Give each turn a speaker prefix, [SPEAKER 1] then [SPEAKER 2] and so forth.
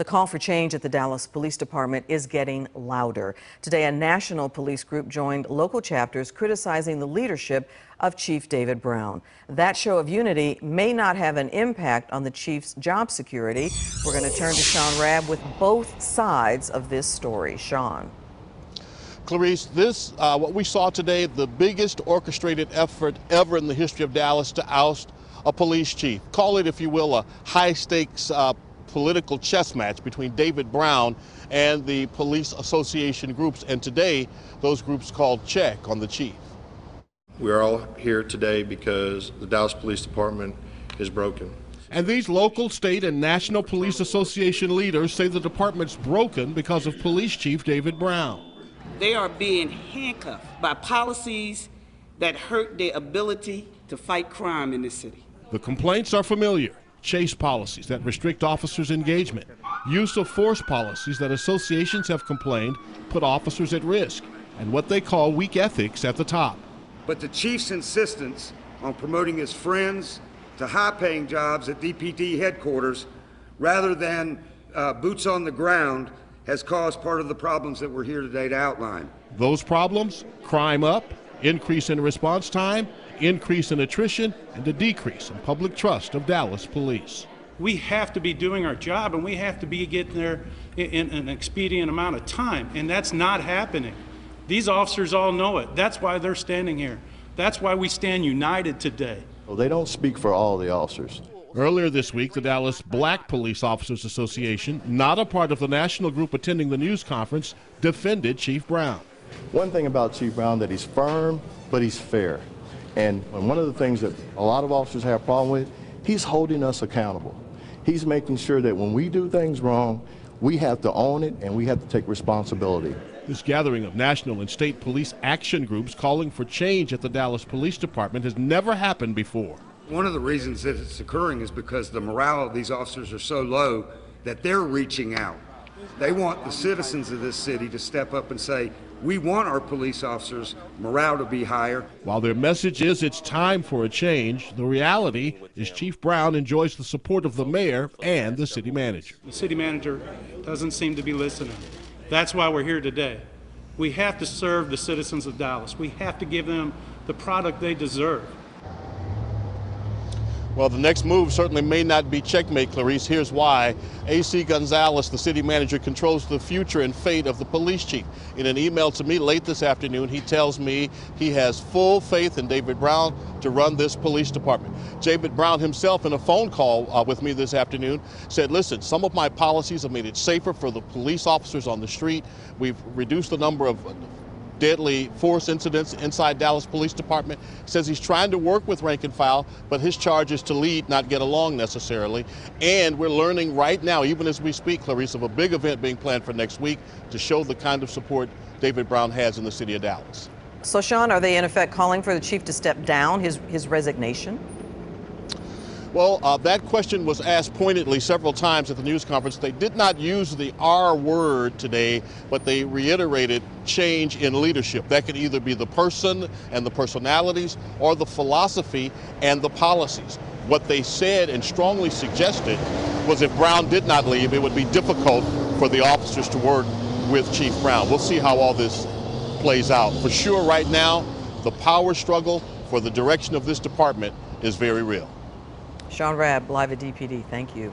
[SPEAKER 1] The call for change at the Dallas Police Department is getting louder. Today, a national police group joined local chapters criticizing the leadership of Chief David Brown. That show of unity may not have an impact on the chief's job security. We're going to turn to Sean Rabb with both sides of this story. Sean.
[SPEAKER 2] Clarice, this, what we saw today, the biggest orchestrated effort ever in the history of Dallas to oust a police chief. Call it, if you will, a high-stakes political chess match between David Brown and the police association groups. And today, those groups called check on the chief.
[SPEAKER 3] We're all here today because the Dallas Police Department is broken.
[SPEAKER 2] And these local, state, and national police association leaders say the department's broken because of Police Chief David Brown.
[SPEAKER 4] They are being handcuffed by policies that hurt their ability to fight crime in this city.
[SPEAKER 2] The complaints are familiar. Chase policies that restrict officers' engagement. Use of force policies that associations have complained put officers at risk. And what they call weak ethics at the top.
[SPEAKER 5] But the chief's insistence on promoting his friends to high-paying jobs at DPD headquarters rather than boots on the ground has caused part of the problems that we're here today to outline.
[SPEAKER 2] Those problems? Crime up, increase in response time, increase in attrition, and a decrease in public trust of Dallas police.
[SPEAKER 6] We have to be doing our job, and we have to be getting there in an expedient amount of time, and that's not happening. These officers all know it. That's why they're standing here. That's why we stand united today.
[SPEAKER 7] Well, they don't speak for all the officers.
[SPEAKER 2] Earlier this week, the Dallas Black Police Officers Association, not a part of the national group attending the news conference, defended Chief Brown.
[SPEAKER 7] One thing about Chief Brown, that he's firm, but he's fair. And one of the things that a lot of officers have a problem with, he's holding us accountable. He's making sure that when we do things wrong, we have to own it and we have to take responsibility.
[SPEAKER 2] This gathering of national and state police action groups calling for change at the Dallas Police Department has never happened before.
[SPEAKER 5] One of the reasons that it's occurring is because the morale of these officers are so low that they're reaching out. They want the citizens of this city to step up and say, we want our police officers' morale to be higher.
[SPEAKER 2] While their message is it's time for a change, the reality is Chief Brown enjoys the support of the mayor and the city manager.
[SPEAKER 6] The city manager doesn't seem to be listening. That's why we're here today. We have to serve the citizens of Dallas. We have to give them the product they deserve.
[SPEAKER 2] Well, the next move certainly may not be checkmate, Clarice. Here's why. A.C. Gonzalez, the city manager, controls the future and fate of the police chief. In an email to me late this afternoon, he tells me he has full faith in David Brown to run this police department. David Brown himself, in a phone call with me this afternoon, said, listen, some of my policies have made it safer for the police officers on the street. We've reduced the number of deadly force incidents inside Dallas Police Department. Says he's trying to work with rank and file, but his charge is to lead, not get along necessarily. And we're learning right now, even as we speak, Clarice, of a big event being planned for next week to show the kind of support David Brown has in the city of Dallas.
[SPEAKER 1] So, Sean, are they in effect calling for the chief to step down, his resignation?
[SPEAKER 2] Well, that question was asked pointedly several times at the news conference. They did not use the R word today, but they reiterated change in leadership. That could either be the person and the personalities or the philosophy and the policies. What they said and strongly suggested was if Brown did not leave, it would be difficult for the officers to work with Chief Brown. We'll see how all this plays out. For sure, right now, the power struggle for the direction of this department is very real.
[SPEAKER 1] Sean Rabb, live at DPD. Thank you.